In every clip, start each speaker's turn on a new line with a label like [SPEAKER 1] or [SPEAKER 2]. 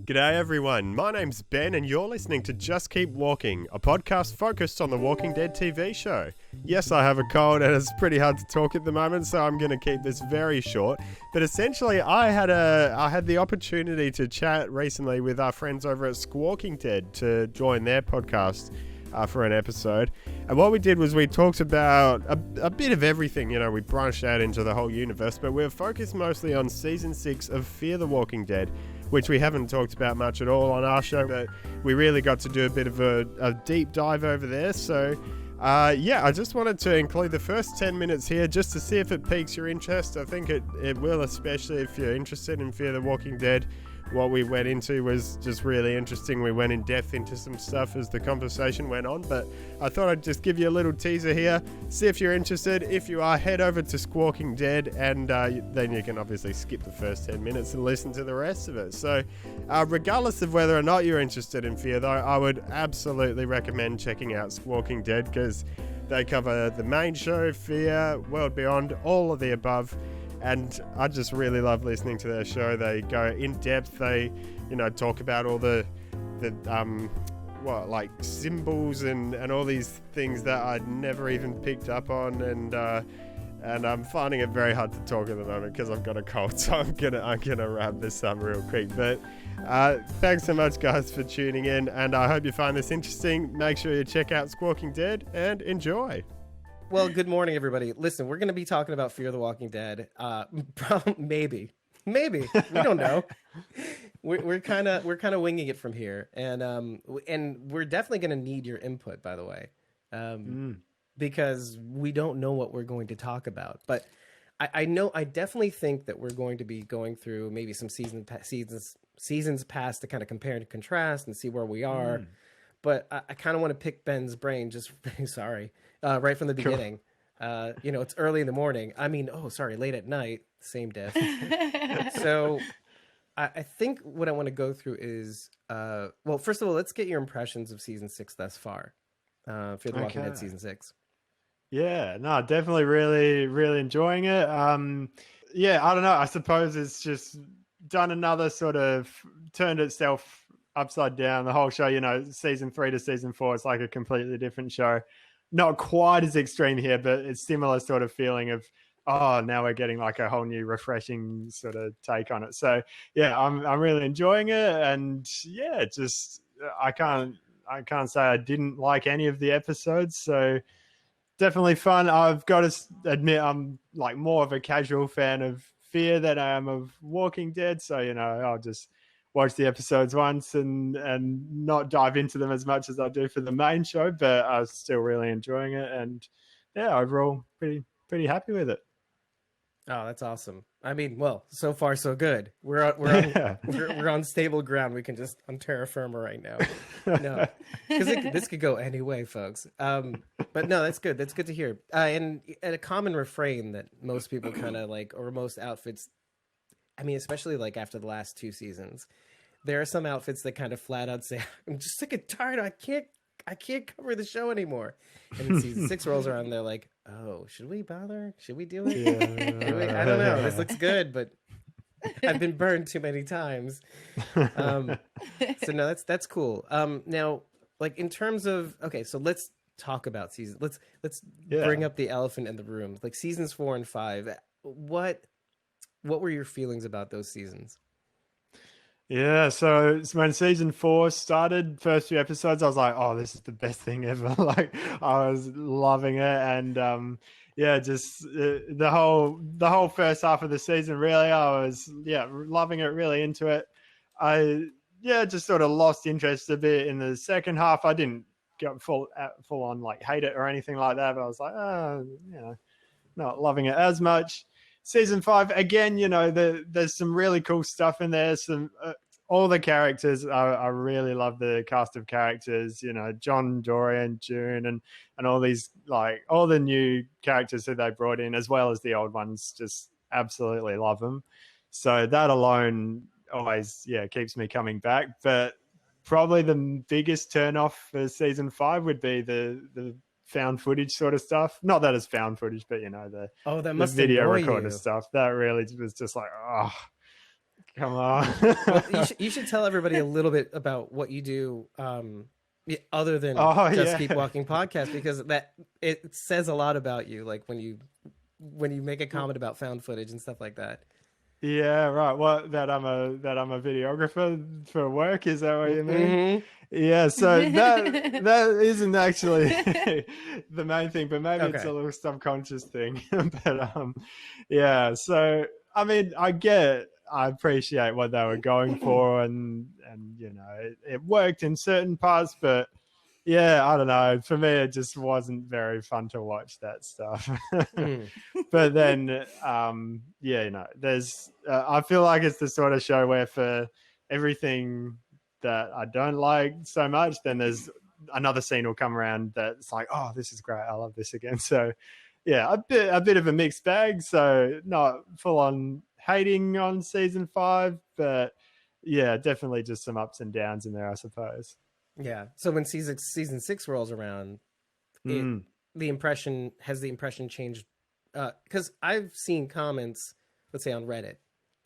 [SPEAKER 1] G'day everyone, my name's Ben and you're listening to Just Keep Walking, a podcast focused on the Walking Dead TV show. Yes, I have a cold and it's pretty hard to talk at the moment, so I'm going to keep this very short. But essentially, I had the opportunity to chat recently with our friends over at Squawking Dead to join their podcast for an episode. And what we did was we talked about a bit of everything. You know, we branched out into the whole universe, but we're focused mostly on Season 6 of Fear the Walking Dead, which we haven't talked about much at all on our show, but we really got to do a bit of a deep dive over there. So, I just wanted to include the first 10 minutes here just to see if it piques your interest. I think it will, especially if you're interested in Fear the Walking Dead. What we went into was just really interesting. We went in depth into some stuff as the conversation went on, but I thought I'd just give you a little teaser here. See if you're interested. If you are, head over to Squawking Dead, and then you can obviously skip the first 10 minutes and listen to the rest of it. So regardless of whether or not you're interested in Fear, though, I would absolutely recommend checking out Squawking Dead because they cover the main show, Fear, World Beyond, all of the above. And I just really love listening to their show. They go in depth. They, talk about all the symbols and all these things that I'd never even picked up on. And I'm finding it very hard to talk at the moment because I've got a cold. So I'm gonna wrap this up real quick. But thanks so much, guys, for tuning in. And I hope you find this interesting. Make sure you check out Squawking Dead and enjoy.
[SPEAKER 2] Well, good morning, everybody. Listen, we're going to be talking about Fear the Walking Dead. Maybe we don't know. We're kind of winging it from here, and we're definitely going to need your input, by the way, because we don't know what we're going to talk about. But I definitely think that we're going to be going through maybe some seasons past to kind of compare and contrast and see where we are. But I kind of want to pick Ben's brain. Just sorry. Right from the beginning. Cool. It's early in the morning. Late at night, same diff. So I think what I want to go through is, first of all, let's get your impressions of season 6 thus far. Fear the Walking Dead season 6.
[SPEAKER 3] Yeah, no, definitely really, really enjoying it. I don't know. I suppose it's just done another sort of turned itself upside down. The whole show, season 3 to season 4, it's like a completely different show. Not quite as extreme here, but it's similar sort of feeling of, now we're getting like a whole new refreshing sort of take on it. So yeah, I'm really enjoying it. And yeah, just, I can't say I didn't like any of the episodes. So definitely fun. I've got to admit, I'm like more of a casual fan of Fear than I am of Walking Dead. So, I'll just watch the episodes once and not dive into them as much as I do for the main show, but I'm still really enjoying it. And yeah, overall pretty happy with it.
[SPEAKER 2] Oh, that's awesome. So far so good. We're on stable ground. We can just on terra firma right now. No, because this could go any way, folks. But no, that's good. That's good to hear. And a common refrain that most people kind of like, or most outfits, especially like after the last 2 seasons, there are some outfits that kind of flat out say, I'm just sick and tired. I can't cover the show anymore. And then season 6 rolls around and they're like, oh, should we bother? Should we do it? Yeah. I don't know. This looks good, but I've been burned too many times. So no, that's cool. Now, like in terms of, okay, so let's talk about seasons. Let's bring up the elephant in the room. Like seasons 4 and 5. What were your feelings about those seasons?
[SPEAKER 3] Yeah, so when season 4 started, first few episodes, I was like, oh, this is the best thing ever. Like, I was loving it. And just the whole first half of the season, really, I was, loving it, really into it. I, just sort of lost interest a bit in the second half. I didn't go full on, like, hate it or anything like that, but I was like, not loving it as much. Season 5, again, there's some really cool stuff in there. Some all the characters, I really love the cast of characters. John, Dorian, June, and all these, like, all the new characters who they brought in, as well as the old ones. Just absolutely love them. So that alone always, keeps me coming back. But probably the biggest turnoff for season 5 would be the found footage sort of stuff. Not that it's found footage, but the video recorder stuff. That really was just like, Come on.
[SPEAKER 2] Well, you should tell everybody a little bit about what you do, other than
[SPEAKER 3] Oh
[SPEAKER 2] Just
[SPEAKER 3] yeah.
[SPEAKER 2] Keep Walking podcast, because that it says a lot about you. Like when you make a comment about found footage and stuff like that.
[SPEAKER 3] Yeah, right. What, that I'm a videographer for work, is that what you mean?
[SPEAKER 2] Mm-hmm.
[SPEAKER 3] Yeah, so that isn't actually the main thing, but maybe it's
[SPEAKER 2] Okay.
[SPEAKER 3] a little subconscious thing. But yeah, so I mean, I appreciate what they were going for, and you know, it worked in certain parts, but yeah, I don't know. For me, it just wasn't very fun to watch that stuff.
[SPEAKER 2] Mm.
[SPEAKER 3] But then, yeah, you know, there's. I feel like it's the sort of show where for everything that I don't like so much, then there's another scene will come around that's like, oh, this is great. I love this again. So, yeah, a bit of a mixed bag. So not full on hating on season 5, but yeah, definitely just some ups and downs in there, I suppose.
[SPEAKER 2] Yeah. So when season 6 rolls around, it
[SPEAKER 3] Mm.
[SPEAKER 2] the impression changed? Because I've seen comments, let's say on Reddit,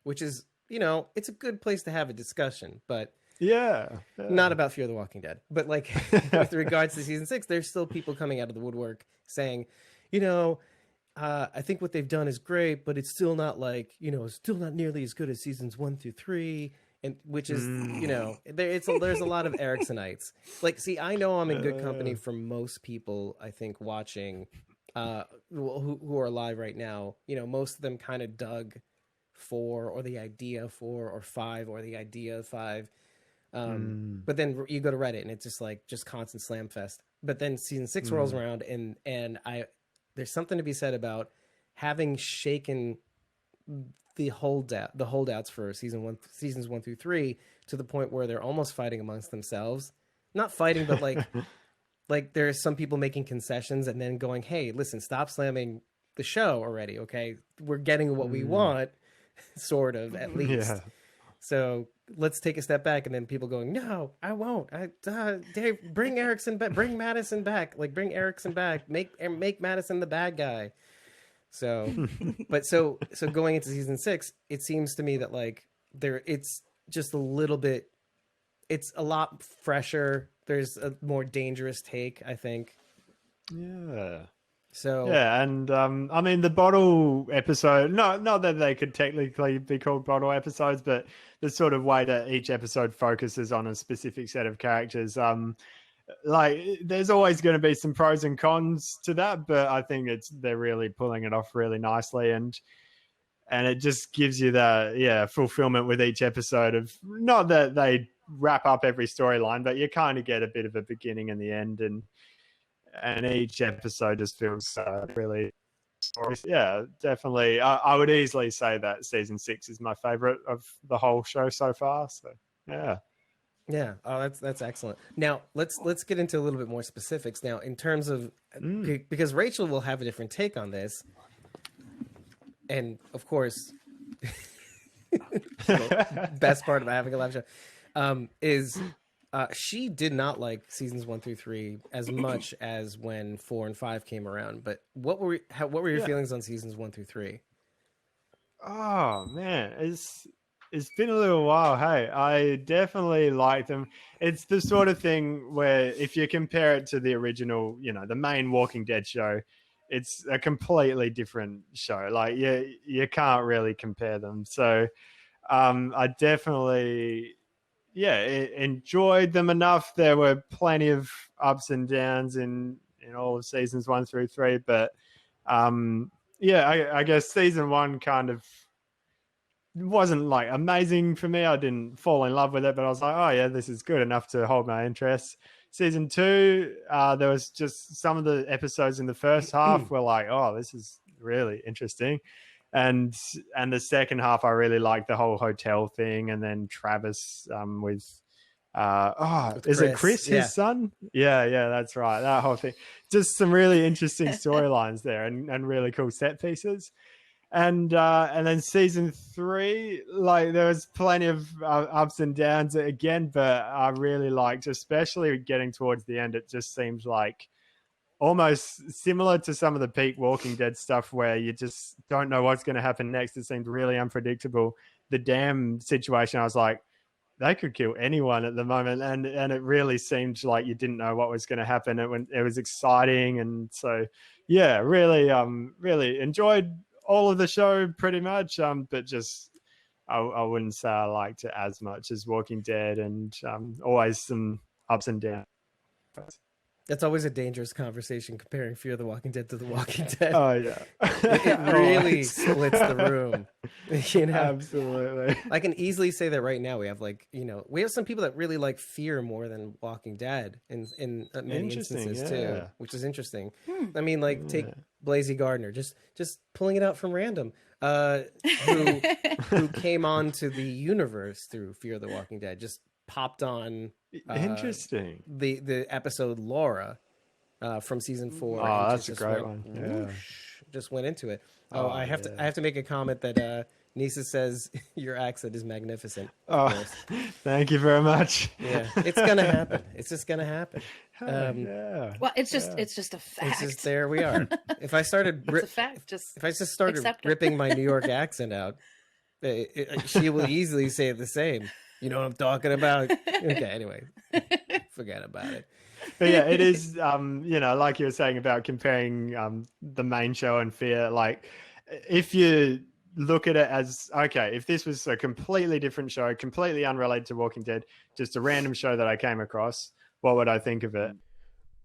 [SPEAKER 2] which is, it's a good place to have a discussion, but
[SPEAKER 3] Yeah.
[SPEAKER 2] not about Fear the Walking Dead. But like with regards to season 6, there's still people coming out of the woodwork saying, I think what they've done is great, but it's still not like, still not nearly as good as seasons 1 through 3. And which is, there's a lot of Ericksonites. Like, see, I know I'm in good company for most people, I think, watching, who are alive right now. Most of them kind of dug 4 or the idea 4 or 5 or the idea of 5. But then you go to Reddit and it's just constant slam fest. But then season 6 rolls around and there's something to be said about having shaken the holdouts for seasons 1 through 3 to the point where they're almost fighting amongst themselves. Not fighting, but like there's some people making concessions and then going, "Hey, listen, stop slamming the show already, okay? We're getting what we want, sort of, at least."
[SPEAKER 3] Yeah.
[SPEAKER 2] So let's take a step back, and then people going, "No, I won't. Dave, bring Erickson back. Bring Madison back. Like, bring Erickson back. Make Madison the bad guy." So, but so going into season 6, it seems to me that it's just a little bit. It's a lot fresher. There's a more dangerous take, I think.
[SPEAKER 3] Yeah.
[SPEAKER 2] So
[SPEAKER 3] yeah, and I mean the bottle episode. Not that they could technically be called bottle episodes, but the sort of way that each episode focuses on a specific set of characters. Like there's always going to be some pros and cons to that, but I think they're really pulling it off really nicely, and it just gives you that fulfillment with each episode of not that they wrap up every storyline, but you kind of get a bit of a beginning and the end, and each episode just feels really stories. Yeah, definitely. I would easily say that season 6 is my favorite of the whole show so far. So yeah.
[SPEAKER 2] yeah, oh, that's excellent. Now let's get into a little bit more specifics now in terms of because Rachel will have a different take on this, and of course, the best part about having a live show is she did not like seasons 1 through 3 as much as when 4 and 5 came around. But what were your feelings on seasons 1 through 3?
[SPEAKER 3] Oh man, it's been a little while. Hey, I definitely like them. It's the sort of thing where if you compare it to the original, the main Walking Dead show, it's a completely different show. Like you can't really compare them. So I definitely enjoyed them enough. There were plenty of ups and downs in all of seasons 1 through 3, but I guess season 1 kind of wasn't like amazing for me. I didn't fall in love with it, but I was like, oh yeah, this is good enough to hold my interest. Season 2, there was just some of the episodes in the first half were like, oh, this is really interesting. And the second half, I really liked the whole hotel thing, and then Travis with is it Chris, his son? Yeah, that's right. That whole thing, just some really interesting storylines there, and really cool set pieces. And then season 3, like there was plenty of ups and downs again, but I really liked, especially getting towards the end. It just seems like almost similar to some of the peak Walking Dead stuff where you just don't know what's going to happen next. It seems really unpredictable. the dam situation, I was like, they could kill anyone at the moment, and it really seemed like you didn't know what was going to happen. It was exciting, and so yeah, really really enjoyed all of the show pretty much. But just I wouldn't say I liked it as much as Walking Dead, and always some ups and downs.
[SPEAKER 2] That's always a dangerous conversation, comparing Fear the Walking Dead to The Walking Dead.
[SPEAKER 3] Oh yeah,
[SPEAKER 2] It really splits the room. You know,
[SPEAKER 3] absolutely.
[SPEAKER 2] I can easily say that right now. We have we have some people that really like Fear more than Walking Dead in many instances too, which is interesting. I mean, like take Blasey Gardner, just pulling it out from random, who came onto the universe through Fear the Walking Dead, just popped on.
[SPEAKER 3] Interesting.
[SPEAKER 2] The episode Laura from season 4.
[SPEAKER 3] Oh, that's a great one. Yeah.
[SPEAKER 2] Just went into it. I have to make a comment that Nisa says your accent is magnificent.
[SPEAKER 3] Oh, thank you very much.
[SPEAKER 2] Yeah, it's gonna happen. It's just gonna happen.
[SPEAKER 3] Yeah.
[SPEAKER 4] Well, it's just a fact.
[SPEAKER 2] It's just there we are. If I started,
[SPEAKER 4] It's a fact.
[SPEAKER 2] if I just started ripping my New York accent out, she will easily say the same. You know what I'm talking about? Okay, anyway, forget about it.
[SPEAKER 3] But yeah, it is, like you were saying about comparing the main show and Fear, like if you look at it as, okay, if this was a completely different show, completely unrelated to Walking Dead, just a random show that I came across, what would I think of it?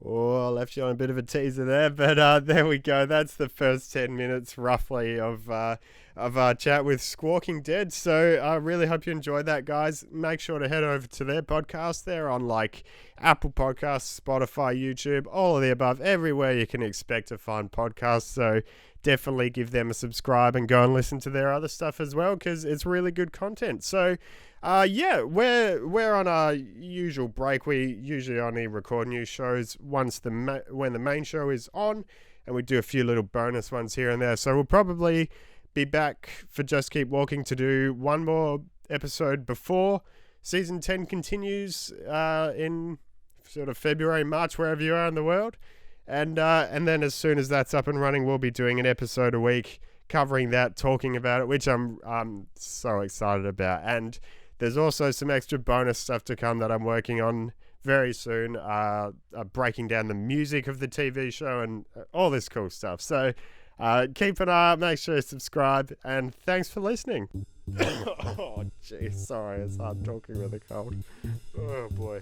[SPEAKER 1] Oh, I left you on a bit of a teaser there, but there we go. That's the first 10 minutes roughly of our chat with Squawking Dead. So I really hope you enjoyed that, guys. Make sure to head over to their podcast. They're on like Apple Podcasts, Spotify, YouTube, all of the above, everywhere you can expect to find podcasts. So definitely give them a subscribe and go and listen to their other stuff as well, because it's really good content. So we're on our usual break. We usually only record new shows when the main show is on, and we do a few little bonus ones here and there. So we'll probably be back for Just Keep Walking to do one more episode before season 10 continues in sort of February, March, wherever you are in the world. And then as soon as that's up and running, we'll be doing an episode a week covering that, talking about it, which I'm so excited about. And there's also some extra bonus stuff to come that I'm working on very soon, breaking down the music of the TV show and all this cool stuff. So keep an eye out, make sure you subscribe, and thanks for listening. Oh, jeez, sorry, it's hard talking with a cold. Oh, boy.